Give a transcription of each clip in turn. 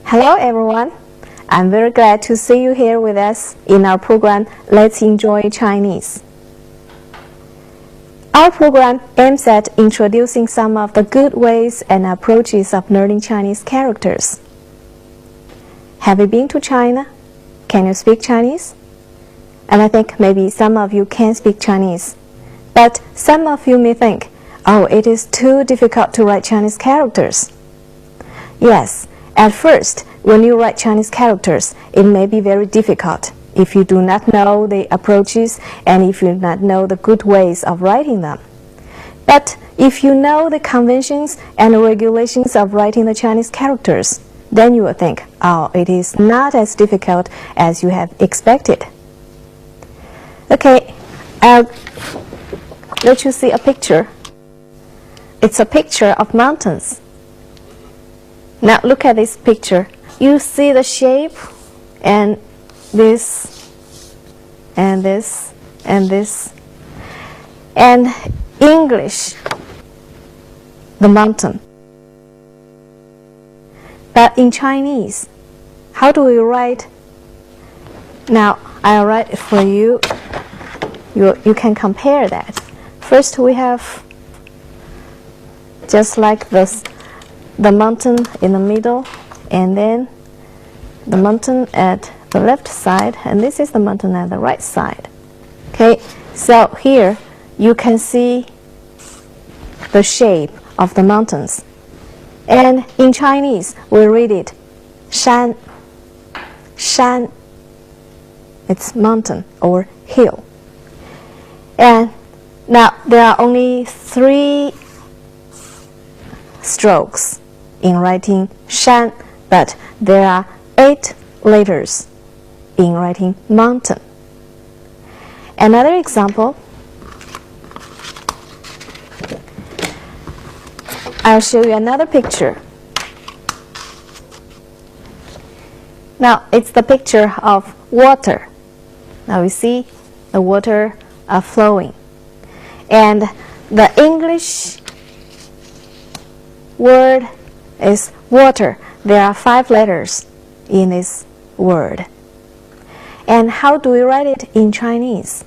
Hello everyone, I'm very glad to see you here with us in our program Let's Enjoy Chinese. Our program aims at introducing some of the good ways and approaches of learning Chinese characters. Have you been to China? Can you speak Chinese? And I think maybe some of you can speak Chinese, but some of you may think, oh, it is too difficult to write Chinese characters. Yes, at first, when you write Chinese characters, it may be very difficult if you do not know the approaches and if you do not know the good ways of writing them. But if you know the conventions and regulations of writing the Chinese characters, then you will think, oh, it is not as difficult as you have expected. Okay, I'll let you see a picture. It's a picture of mountains. Now look at this picture. You see the shape and this and this and this. And English, the mountain. But in Chinese, how do we write? Now I'll write it for you. You can compare that. First we have just like this, the mountain in the middle, and then the mountain at the left side, and this is the mountain at the right side. Okay, so here you can see the shape of the mountains. And in Chinese, we read it shan, shan. It's mountain or hill. And now there are only 3 strokes in writing shan, but there are 8 letters in writing mountain. Another example, I'll show you another picture. Now it's the picture of water. Now we see the water are flowing, and the English word is water. There are 5 letters in this word. And how do we write it in Chinese?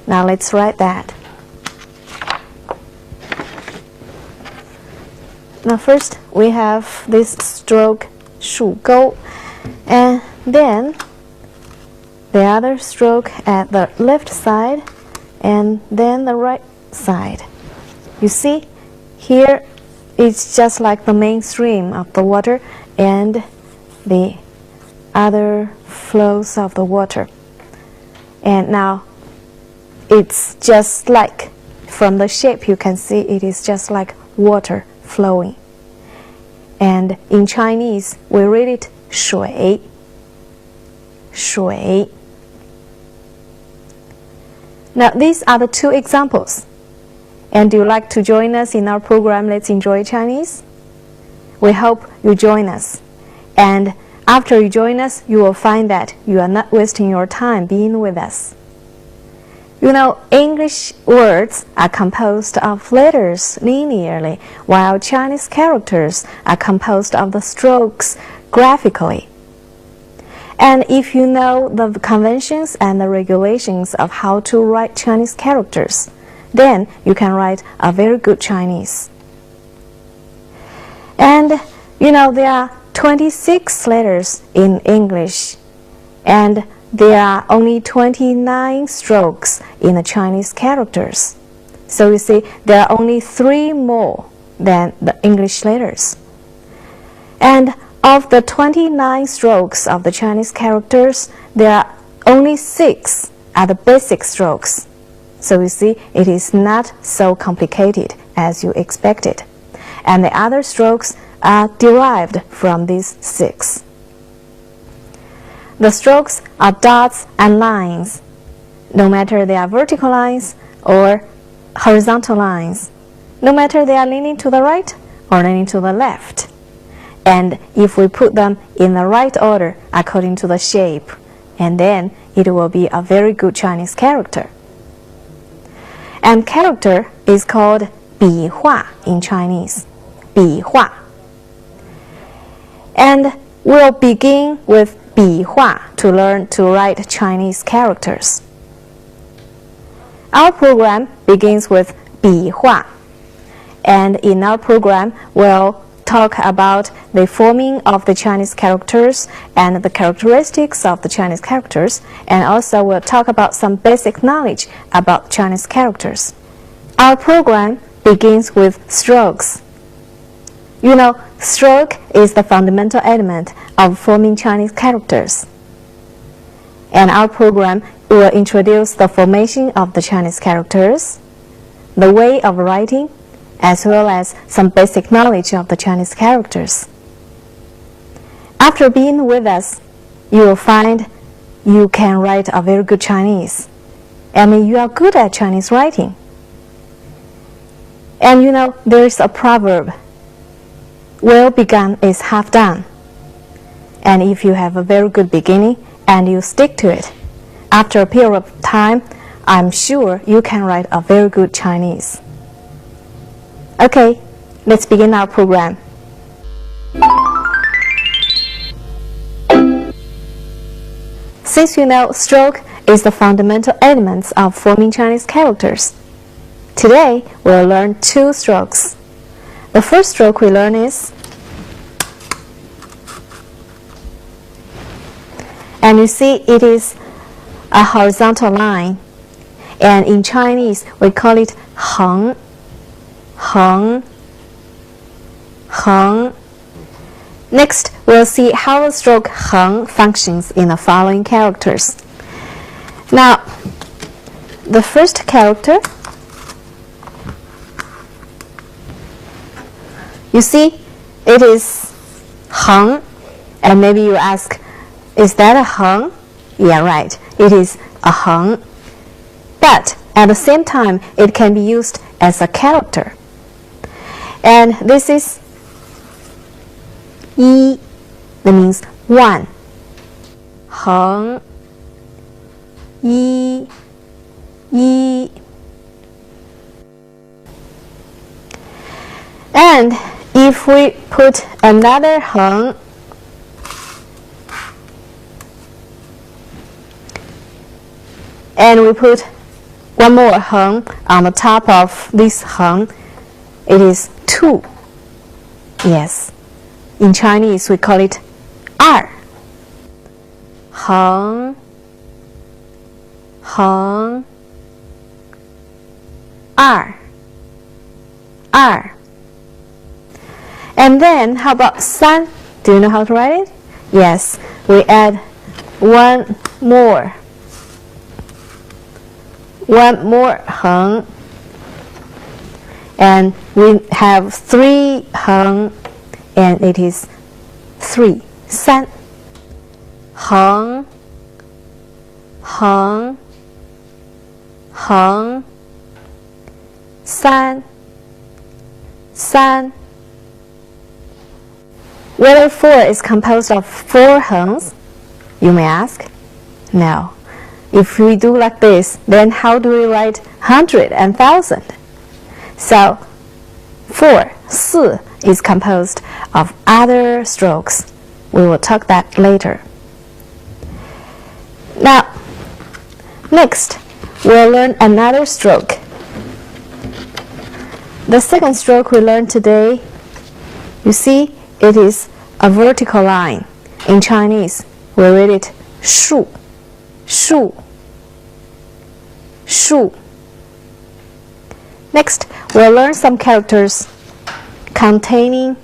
Now let's write that. Now first we have this stroke 数勾, and then the other stroke at the left side, and then the right side. You see, here it's just like the main stream of the water and the other flows of the water. And now it's just like, from the shape you can see it is just like water flowing. And in Chinese we read it 水, 水. Now these are the 2 examples. And do you like to join us in our program Let's Enjoy Chinese? We hope you join us. And after you join us, you will find that you are not wasting your time being with us. You know, English words are composed of letters linearly, while Chinese characters are composed of the strokes graphically. And if you know the conventions and the regulations of how to write Chinese characters, then you can write a very good Chinese. And you know, there are 26 letters in English, and there are only 29 strokes in the Chinese characters. So you see, there are only 3 more than the English letters. And of the 29 strokes of the Chinese characters, there are only 6 are the basic strokes. So you see, it is not so complicated as you expected. And the other strokes are derived from these 6. The strokes are dots and lines, no matter they are vertical lines or horizontal lines, no matter they are leaning to the right or leaning to the left. And if we put them in the right order according to the shape, and then it will be a very good Chinese character. And character is called 笔画 in Chinese. 笔画. And we'll begin with 笔画 to learn to write Chinese characters. Our program begins with 笔画. And in our program, we'll talk about the forming of the Chinese characters and the characteristics of the Chinese characters, and also we'll talk about some basic knowledge about Chinese characters. Our program begins with strokes. You know, stroke is the fundamental element of forming Chinese characters. And our program will introduce the formation of the Chinese characters, the way of writing, as well as some basic knowledge of the Chinese characters. After being with us, you will find you can write a very good Chinese. And you are good at Chinese writing. And you know, there is a proverb, well begun is half done. And if you have a very good beginning and you stick to it, after a period of time, I'm sure you can write a very good Chinese. Okay, let's begin our program. Since you know stroke is the fundamental elements of forming Chinese characters, today we'll learn two strokes. The first stroke we learn is, and you see it is a horizontal line, and in Chinese we call it 横. 横, 横. Next, we'll see how the stroke 横 functions in the following characters. Now, the first character, you see, it is 横, and maybe you ask, is that a 横? Yeah, right, it is a 横. But at the same time, it can be used as a character. And this is 一, that means one. 横, 一, 一. And if we put another 横, and we put one more 横 on the top of this 横, it is 2. Yes. In Chinese, we call it 二. 横, 横, 二, 二. And then, how about 三? Do you know how to write it? Yes. We add one more 横. And we have 3 横, and it is 3. 三. 横, 横, 横, 三, 三. Whether 4 is composed of 4 横s, you may ask? No. If we do like this, then how do we write 100 and 1000? So, 4, 4 is composed of other strokes. We will talk that later. Now, next, we'll learn another stroke. The second stroke we learned today, you see, it is a vertical line. In Chinese, we read it 竖, 竖, 竖. Next, we'll learn some characters containing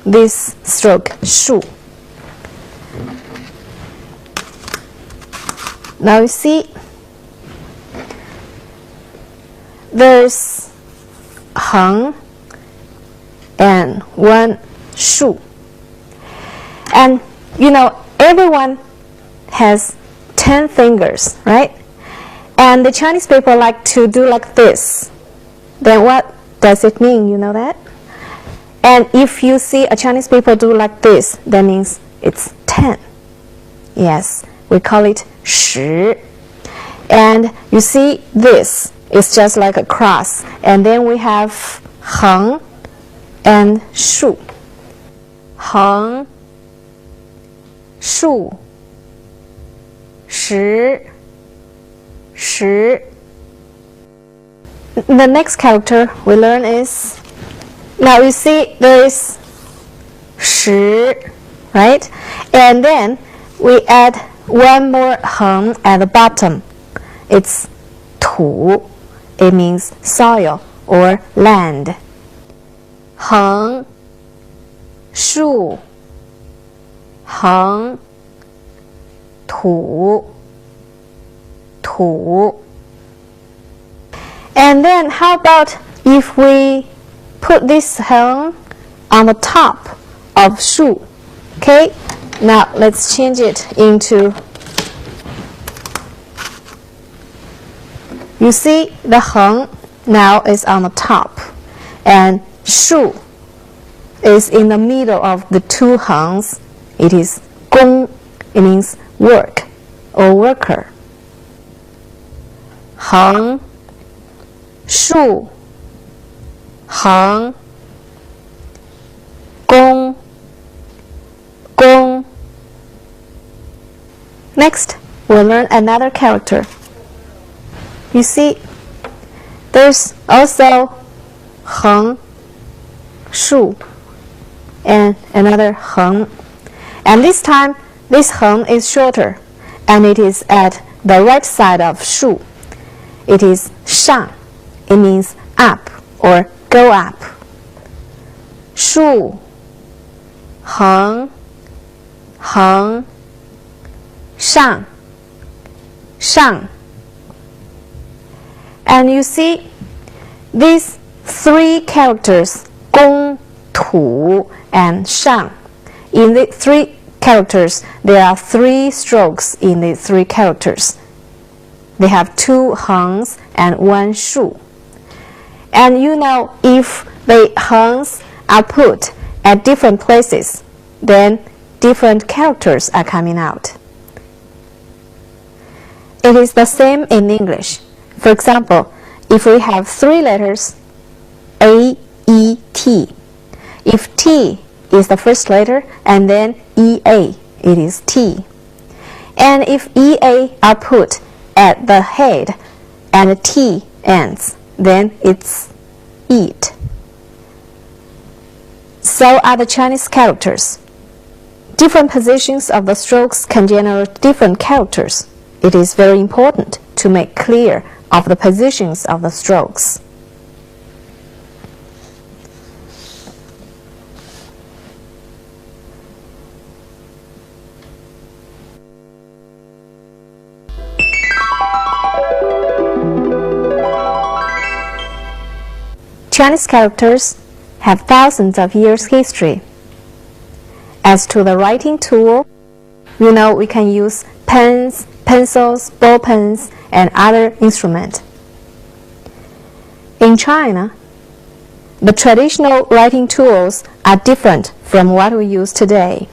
this stroke, 竖. Now you see, there's 横 and one 竖. And you know, everyone has 10 fingers, right? And the Chinese people like to do like this. Then what does it mean? You know that? And if you see a Chinese people do like this, that means it's 10. Yes, we call it 10. And you see this, it's just like a cross. And then we have 横 and 竖. 横 竖 10 10. The next character we learn is, now you see there is 10, right? And then we add one more 横 at the bottom. It's 土. It means soil or land. 横 竖 横 土 土. And then how about if we put this 横 on the top of 竖? Okay, now let's change it into, you see the 横 now is on the top, and 竖 is in the middle of the two 横s. It is 工, it means work or worker. 横 竖 横 工 工. Next, we'll learn another character. You see, there's also 横 竖 and another 横. And this time, this 横 is shorter, and it is at the right side of 竖. It is 上. It means up or go up. 竖 横 横 上 上. And you see these three characters, 公 土 and 上. In the three characters, there are 3 strokes in the 3 characters. They have 2 横s and 1 竖. And you know, if the横s are put at different places, then different characters are coming out. It is the same in English. For example, if we have 3 letters, A, E, T. If T is the first letter and then EA, it is T. And if EA are put at the head and T ends, then it's eat. So are the Chinese characters. Different positions of the strokes can generate different characters. It is very important to make clear of the positions of the strokes. Chinese characters have thousands of years history. As to the writing tool, you know we can use pens, pencils, ball pens, and other instruments. In China, the traditional writing tools are different from what we use today.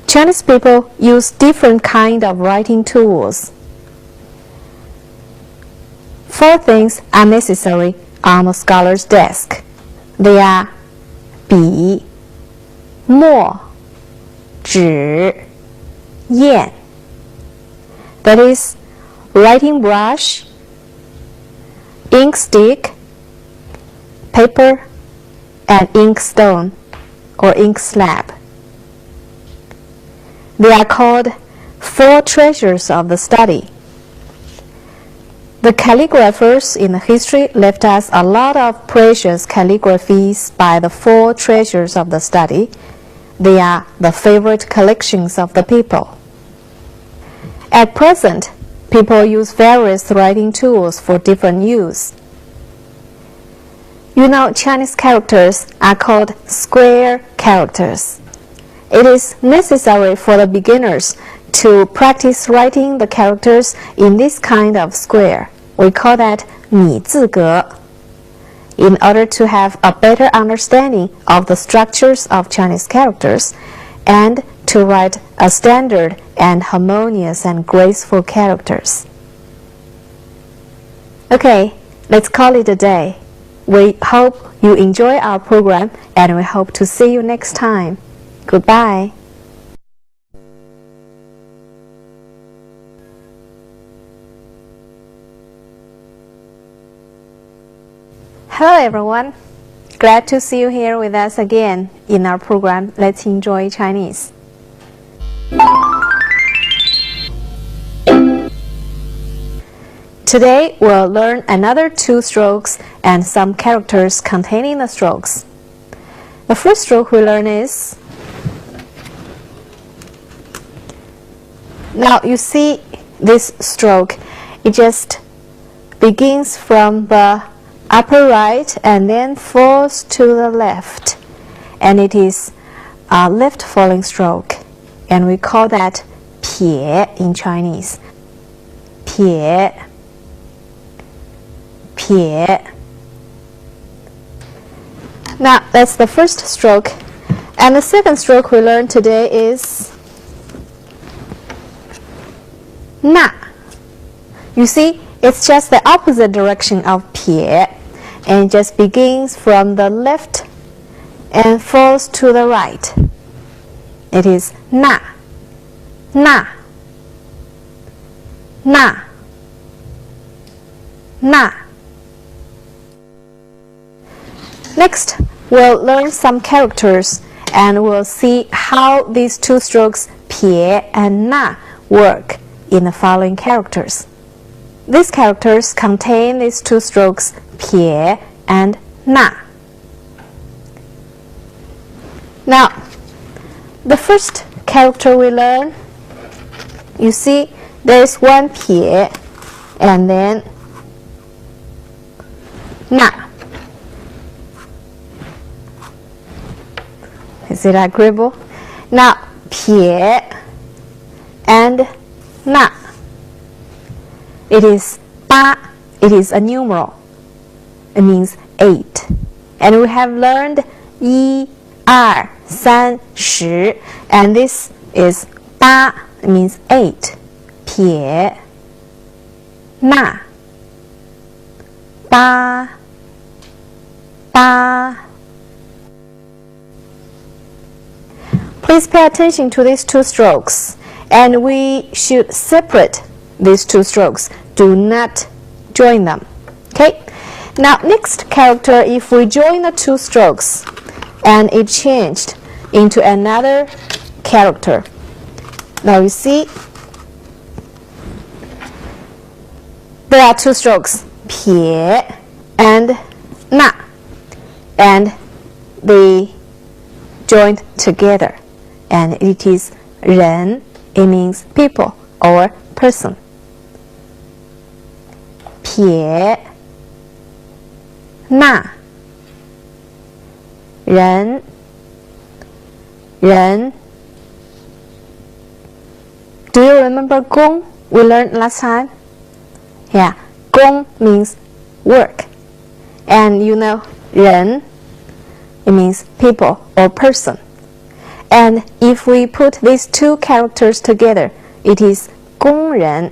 Chinese people use different kinds of writing tools. 4 things are necessary on the scholar's desk. They are 笔 墨 纸 砚. That is writing brush, ink stick, paper, and ink stone or ink slab. They are called 4 treasures of the study. The calligraphers in the history left us a lot of precious calligraphies by the 4 treasures of the study. They are the favorite collections of the people. At present, people use various writing tools for different use. You know, Chinese characters are called square characters. It is necessary for the beginners to practice writing the characters in this kind of square. We call that 米字格. in order to have a better understanding of the structures of Chinese characters and to write a standard and harmonious and graceful characters. Okay, let's call it a day. We hope you enjoy our program and we hope to see you next time. Goodbye. Hello everyone. Glad to see you here with us again in our program Let's Enjoy Chinese. Today we'll learn another 2 strokes and some characters containing the strokes. The first stroke we learn is, now you see this stroke, it just begins from the upper right and then falls to the left, and it is a left falling stroke, and we call that 撇 in Chinese. 撇 撇. Now that's the first stroke, and the second stroke we learned today is 捺. You see, it's just the opposite direction of 撇, and it just begins from the left and falls to the right. It is 捺 捺 捺 捺. Next, we'll learn some characters and we'll see how these 2 strokes 撇 and 捺 work in the following characters. These characters contain these 2 strokes 撇 and 捺. Now, the first character we learn, you see there's one 撇 and then 捺. Is it agreeable? Now, 撇 and 捺. It is 8. It is a numeral. It means 8. And we have learned 1, 2, 3, 10, and this is 8. It means 8. 撇 捺 8 8. Please pay attention to these 2 strokes, and we should separate these 2 strokes. Do not join them. Okay? Now, next character, if we join the 2 strokes and it changed into another character. Now you see, there are 2 strokes, 撇 and 捺, and they joined together, and it is 人. It means people or person. 撇 捺 人 人. Do you remember 工? We learned last time. Yeah, 工 means work, and you know 人, it means people or person. And if we put these 2 characters together, it is 工人.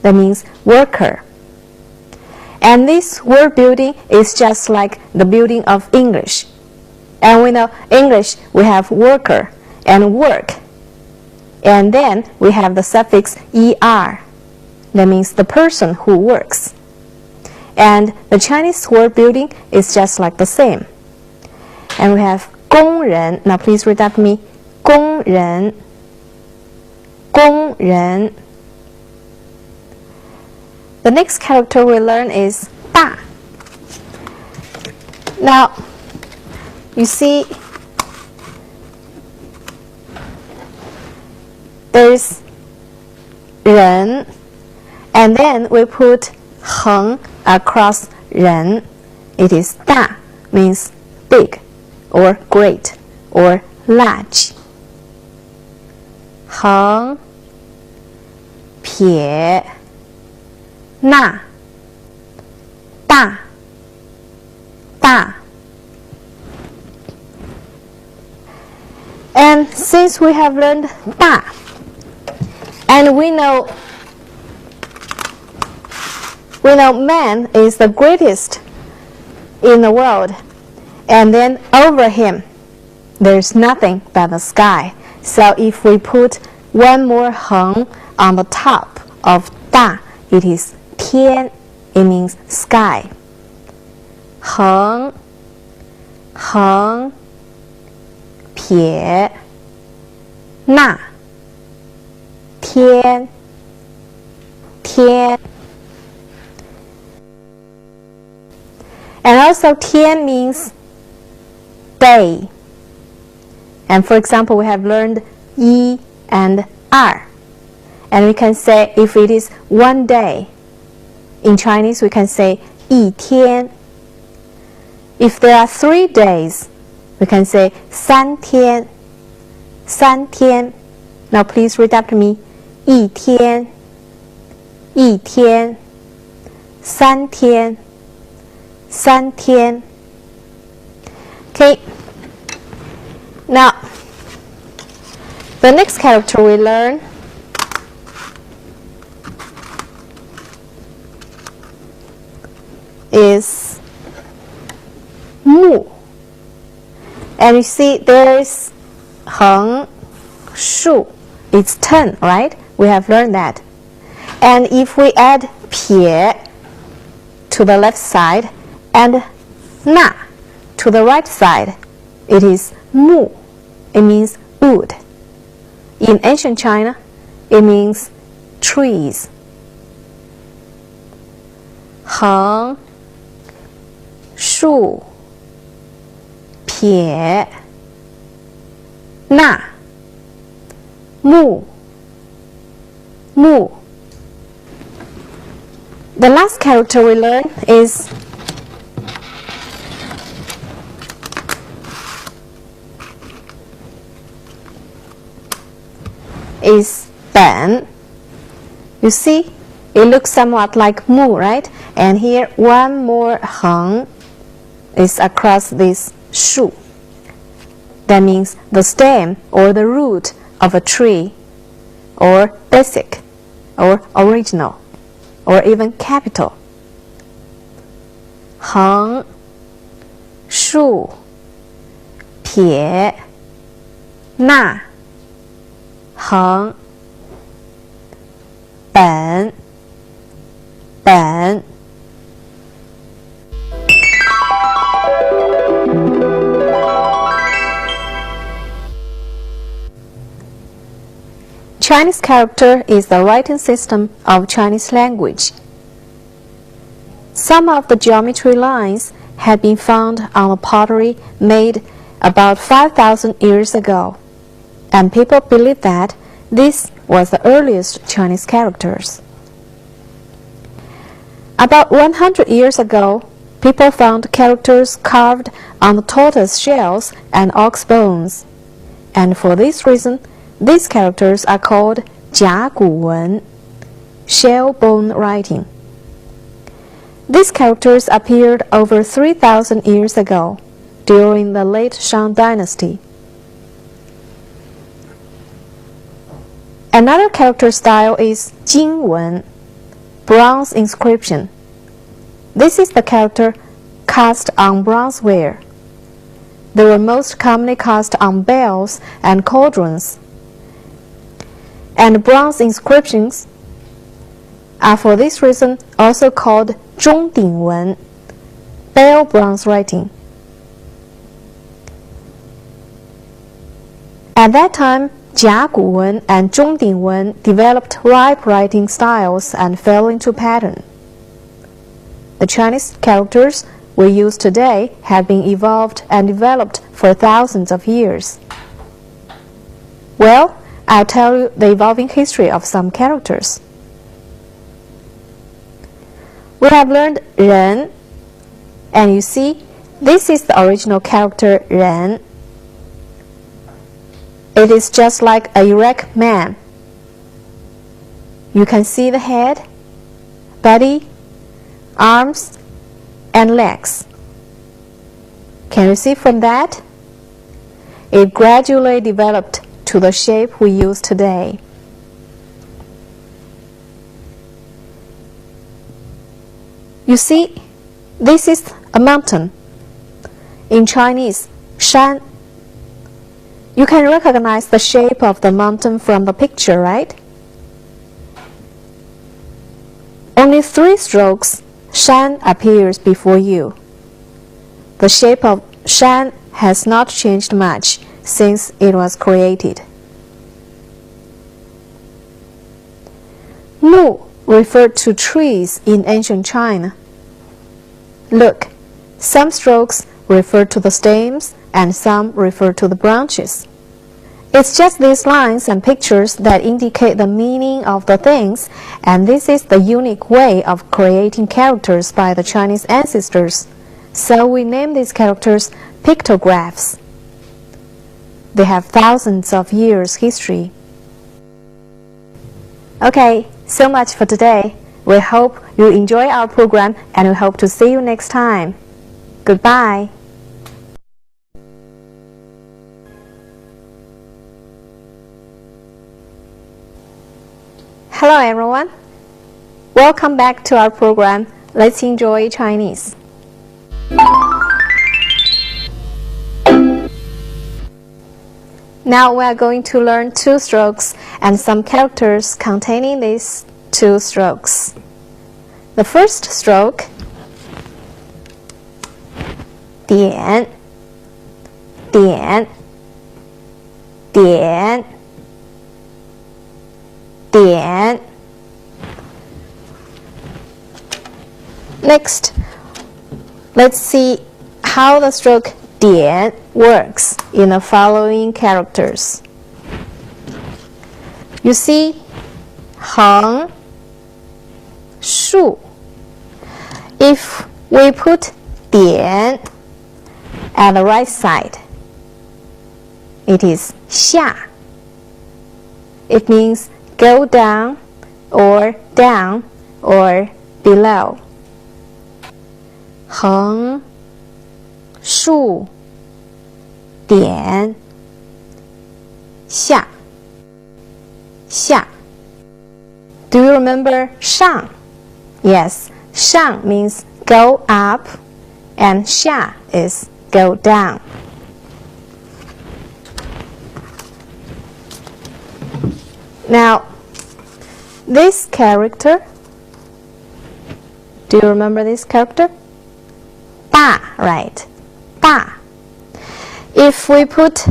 That means worker. And this word building is just like the building of English. And we know English, we have worker and work. And then we have the suffix er. That means the person who works. And the Chinese word building is just like the same. And we have 工人. Now please read after me. 工人 工人. The next character we learn is 大. Now, you see, there's 人, and then we put 横 across 人. It is 大, means big or great or large. 横 撇 捺 大大. And since we have learned 大, and we know man is the greatest in the world, and then over him there's nothing but the sky. So if we put one more 横 on the top of 大, it is 天, it means sky. 横撇捺天 and also 天 means day. And for example, we have learned 一 and 二, and we can say if it is one day, in Chinese we can say 一天. If there are 3 days, we can say 三天. Now please read after me. 一天三天 Okay. Now the next character we learn is 木. And you see there is 横竖, it's 10, right? We have learned that. And if we add 撇 to the left side and 捺 to the right side, it is 木. It means wood. In ancient China, it means trees. 横竖撇捺木 The last character we learn is ben. You see, it looks somewhat like mu, right? And here one more 横 is across this 树. That means the stem or the root of a tree, or basic, or original, or even capital. 横竖撇捺横本 Chinese character is the writing system of Chinese language. Some of the geometry lines had been found on the pottery made about 5,000 years ago, and people believe that this was the earliest Chinese characters. About 100 years ago, people found characters carved on the tortoise shells and ox bones, and for this reason, these characters are called 甲骨文, shell bone writing. These characters appeared over 3,000 years ago, during the late Shang dynasty. Another character style is 金文, bronze inscription. This is the character cast on bronzeware. They were most commonly cast on bells and cauldrons. And bronze inscriptions are for this reason also called 钟鼎文, bell bronze writing. At that time, 甲骨文 and 钟鼎文 developed ripe writing styles and fell into pattern. The Chinese characters we use today have been evolved and developed for thousands of years. Well, I'll tell you the evolving history of some characters. We have learned 人, and you see, this is the original character 人. It is just like a erect man. You can see the head, body, arms, and legs. Can you see from that? It gradually developed to the shape we use today. You see, this is a mountain. In Chinese, shan. You can recognize the shape of the mountain from the picture, right? Only 3 strokes, shan appears before you. The shape of shan has not changed much since it was created. Lu referred to trees in ancient China. Look, some strokes refer to the stems and some refer to the branches. It's just these lines and pictures that indicate the meaning of the things, and this is the unique way of creating characters by the Chinese ancestors. So we name these characters pictographs. They have thousands of years history. Okay, so much for today. We hope you enjoy our program and we hope to see you next time. Goodbye. Hello everyone. Welcome back to our program. Let's enjoy Chinese. Now we are going to learn 2 strokes and some characters containing these 2 strokes. The first stroke, 点 点 点 点 Next, let's see how the stroke 点 works in the following characters. You see, 横 竖. If we put 点 at the right side, it is 下. It means go down or below. 横竖点下 下. Do you remember 上? Yes, 上 means go up and 下 is go down. Now, this character, do you remember this character? 大, right? 大. If we put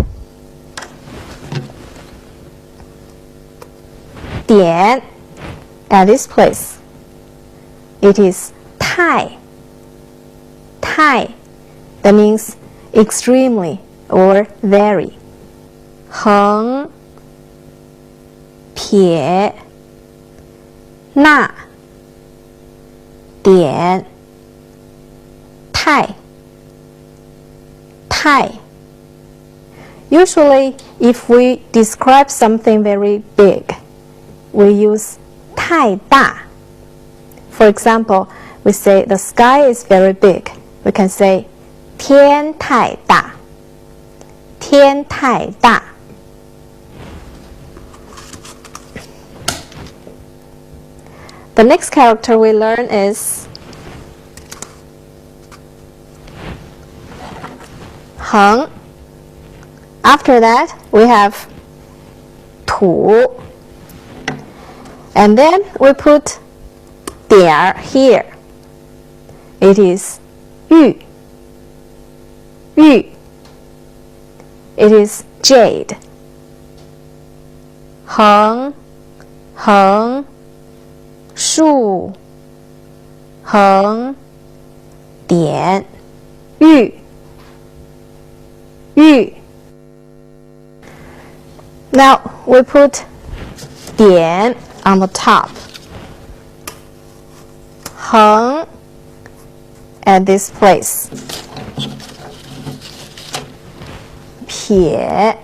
点 at this place, it is 太. 太. That means extremely or very. 横撇捺点太 太. Usually, if we describe something very big, we use 太大. For example, we say the sky is very big. We can say 天太大. 天太大. The next character we learn is 横. After that, we have 土. And then we put 点 here. It is 玉. 玉. It is jade. 横横竖横点玉玉. Now we put 点 on the top. 横 at this place. 撇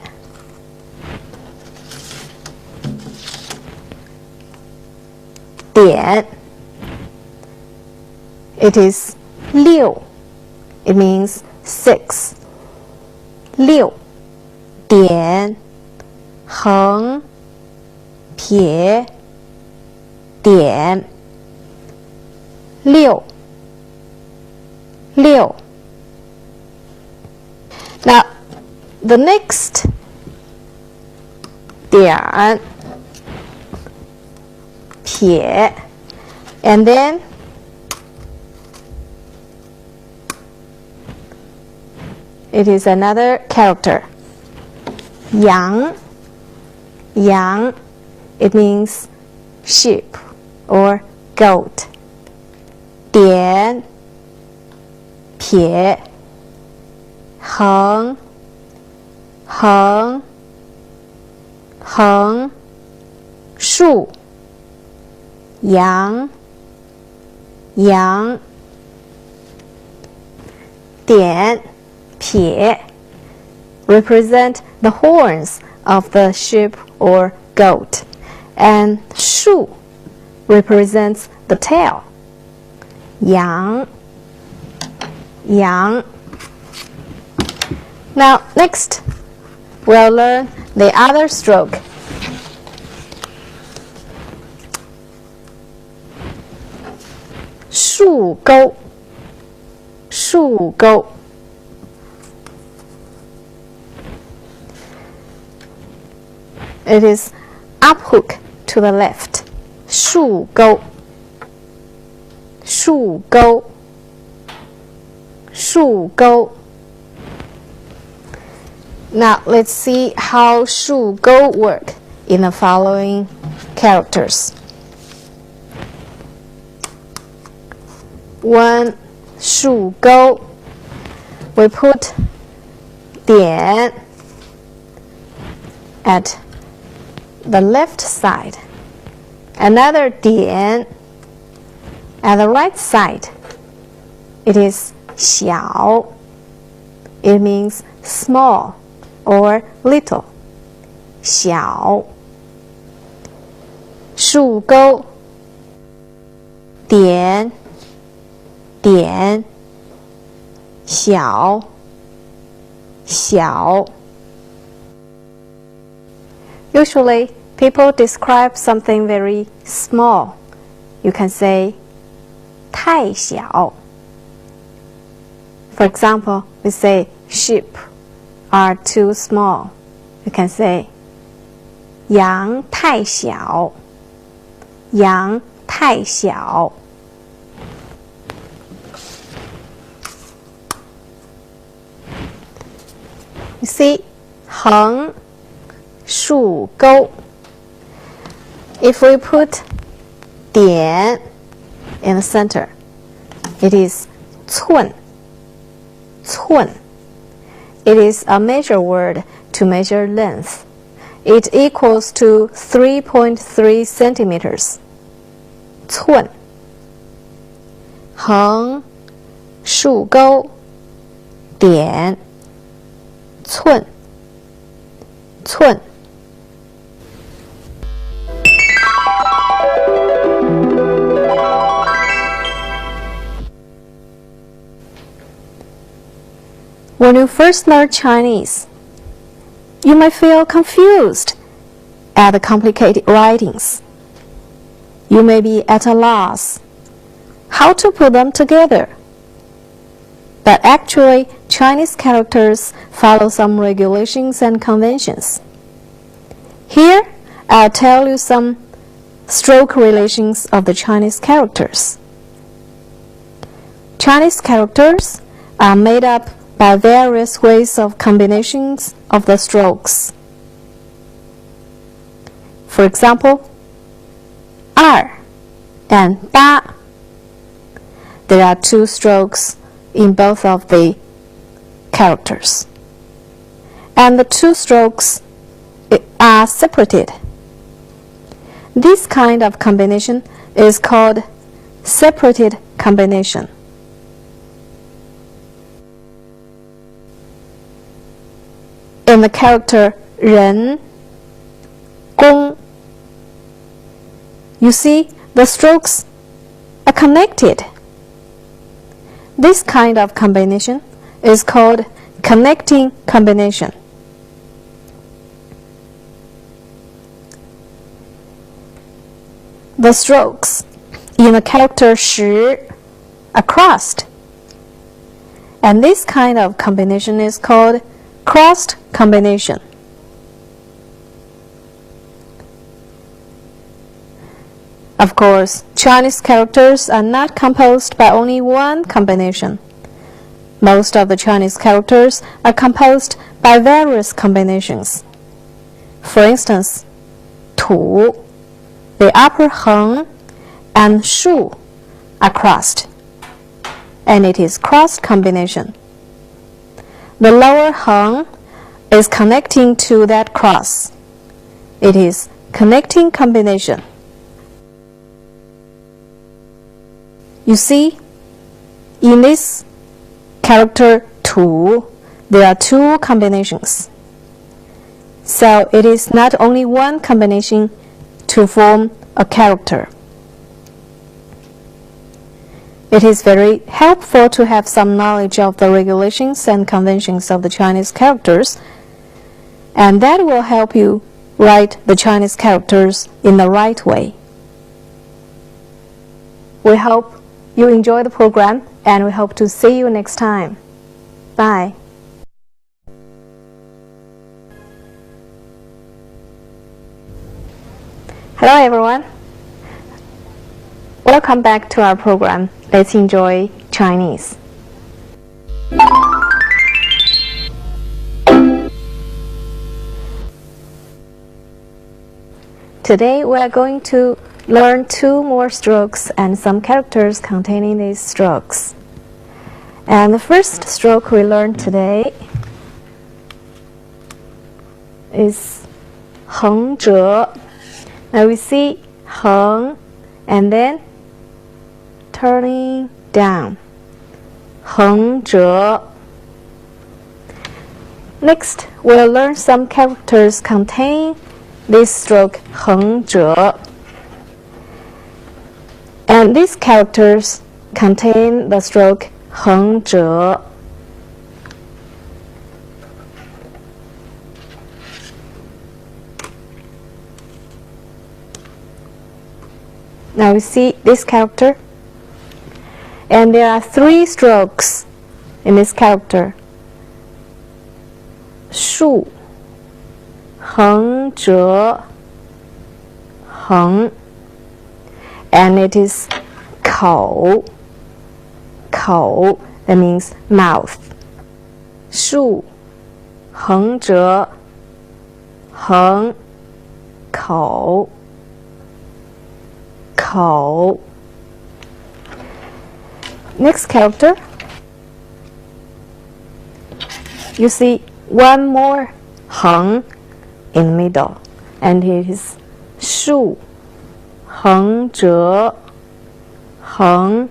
点 it is 六. It means 6. 6. 点横撇点6 6. Now the next 点撇 and then it is another character. Yang. Yang, it means sheep or goat. 点撇横横横竖羊羊点撇 represent the horns of the sheep or goat, and 竖 represents the tail. 羊羊 Now next we'll learn the other stroke. 竖钩竖钩 It is up hook to the left. 竖钩竖钩竖钩 Now let's see how 竖钩 work in the following characters. 1. 竖钩 We put 点 at the left side, another 点 at the right side. It is 小 It means small or little. 小竖钩点点小小 Usually, people describe something very small. You can say 太小 For example, we say sheep are too small. You can say 羊太小羊太小 You see, 横竖钩 If we put 点 in the center, it is 寸 寸 It is a measure word to measure length. It equals to 3.3 centimeters. 寸横竖钩点寸寸 When you first learn Chinese, you may feel confused at the complicated writings. You may be at a loss how to put them together. But actually, Chinese characters follow some regulations and conventions. Here, I'll tell you some stroke relations of the Chinese characters. Chinese characters are made up by various ways of combinations of the strokes. For example, 二 and 八. There are two strokes in both of the characters, and the two strokes are separated. This kind of combination is called separated combination. In the character 人 公, you see the strokes are connected. This kind of combination is called connecting combination. The strokes in the character 时 are crossed, and this kind of combination is called crossed combination. Of course, Chinese characters are not composed by only one combination. Most of the Chinese characters are composed by various combinations. For instance, 土, the upper 横 and 竖 are crossed, and it is crossed combination. The lower 横 is connecting to that cross. It is connecting combination. You see, in this character 土, there are two combinations. So it is not only one combination to form a character. It is very helpful to have some knowledge of the regulations and conventions of the Chinese characters, and that will help you write the Chinese characters in the right way. We hope you enjoy the program, and we hope to see you next time. Bye. Hello everyone. Welcome back to our program. Let's enjoy Chinese. Today we are going to learn two more strokes and some characters containing these strokes. And the first stroke we learn today is 横折. Now we see 横 and then turning down. 横折. Next, we'll learn some characters containing this stroke 横折. And these characters contain the stroke 横折. Now we see this character, and there are three strokes in this character. 竖, 横折, 横, and it is 口, 口, that means mouth. 竖, 横折, 横, 口, 口. Next character, you see one more 横 in the middle, and it is 竖, 横折, 横,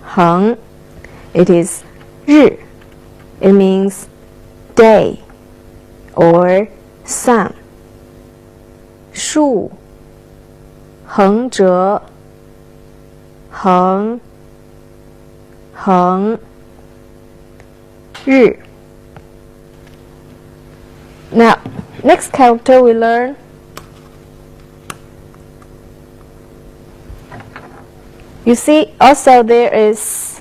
横. It is 日. It means day or sun. 竖, 横折, 横, 横, 日. Now, next character we learn you see also there is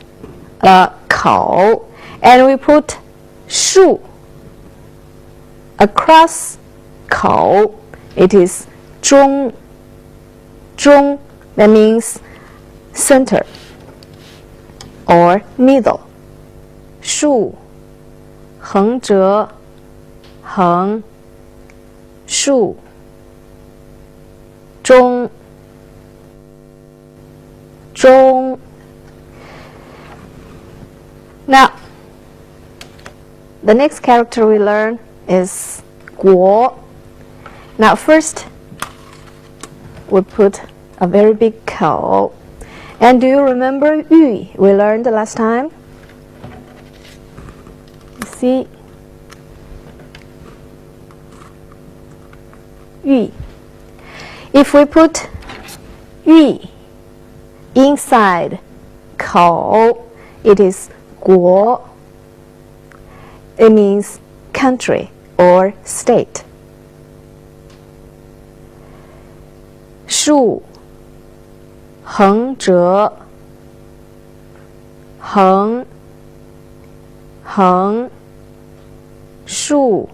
a 口 and we put 竖 across 口. It is 中, 中, that means center or middle. 竖, 横折, 横, 竖, 中, 中. Now, the next character we learn is 国. Now first, we put a very big 口. And do you remember 玉 we learned last time? See? 玉. If we put 玉 inside 口, it is 国. it means country or state. 竖横折横横竖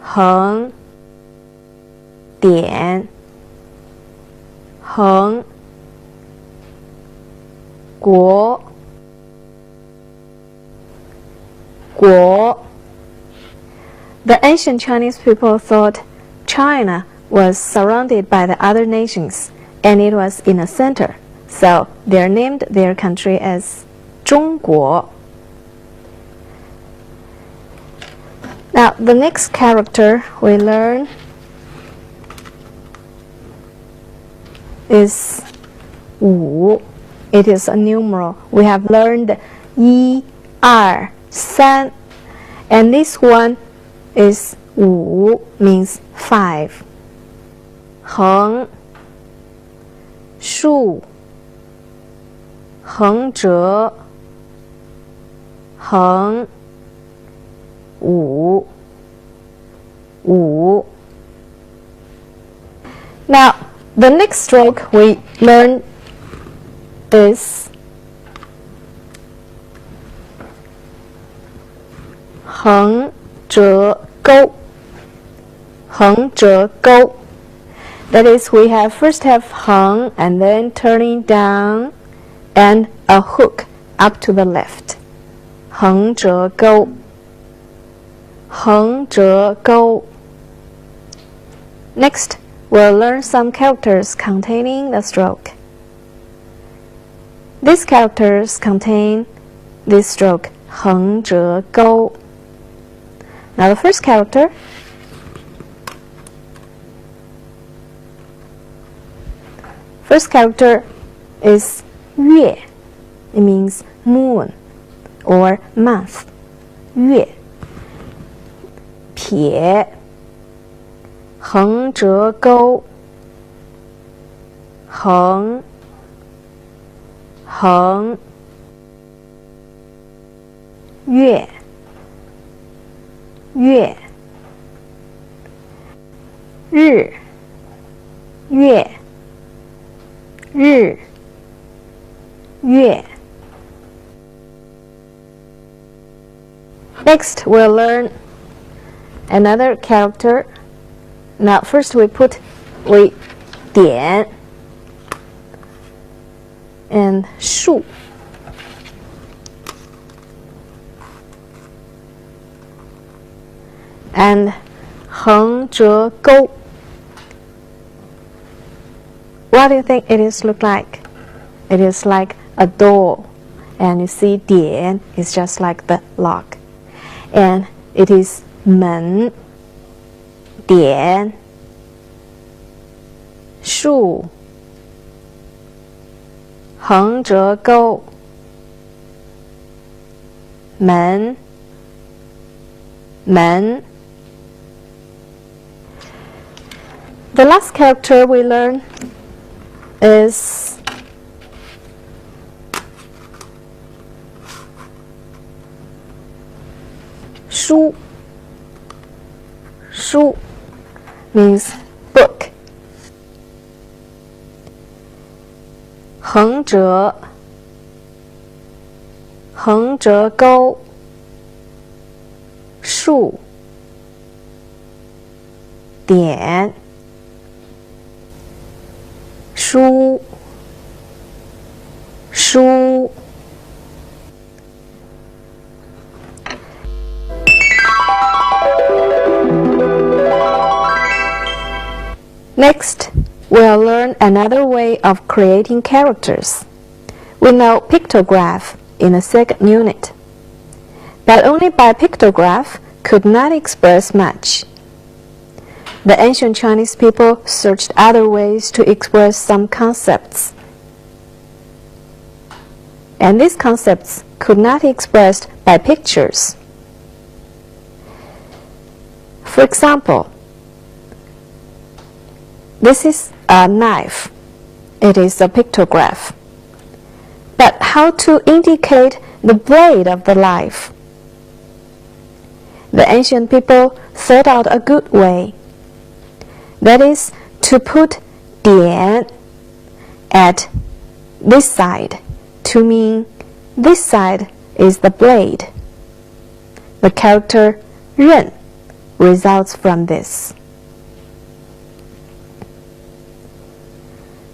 横点横国国 The ancient Chinese people thought China was surrounded by the other nations and it was in the center, so they named their country as 中国. Now the next character we learn is 五. It is a numeral. We have learned 一二三 and this one is 五 means 5. 横竖横折横五五 Now the next stroke we learn is 横折钩横折钩 That is, we first have 横 and then turning down and a hook up to the left. 横折钩横折钩 Next, we'll learn some characters containing the stroke. These characters contain this stroke 横折钩. Now the first character is 月. It means moon or month. 月撇横折钩横横月月日月日月 Next, we'll learn another character. Now, first we点 and 竖 and 横折钩 What do you think it is look like? It is like a door, and you see 点 is just like the lock, and it is 门点竖横折钩门门 The last character we learn is 书 书 means book 横折横折钩竖点书书 Next, we'll learn another way of creating characters. We know pictograph in the second unit, but only by pictograph could not express much. The ancient Chinese people searched other ways to express some concepts, and these concepts could not be expressed by pictures. For example, this is a knife. It is a pictograph. But how to indicate the blade of the knife? the ancient people thought out a good way. That is to put 点 at this side to mean this side is the blade. The character 刃 results from this.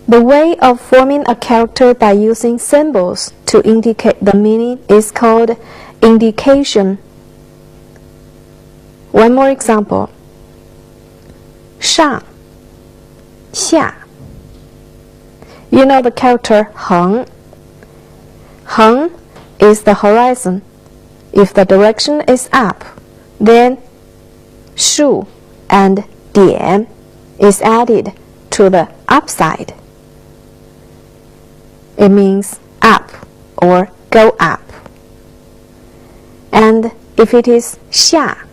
The way of forming a character by using symbols to indicate the meaning is called indication. One more example. 上 下. You know the character 横. 横 is the horizon. If the direction is up, then 竖 and 点 is added to the up side. It means up or go up. And if it is 下,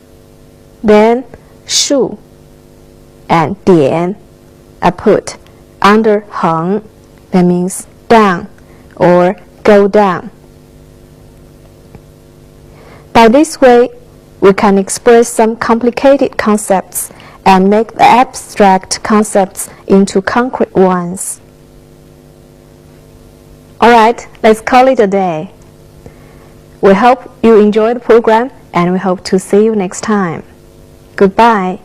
then 竖 and 点 are put under 横. That means down or go down. By this way, we can express some complicated concepts and make the abstract concepts into concrete ones. Alright, let's call it a day. We hope you enjoyed the program and we hope to see you next time. Goodbye.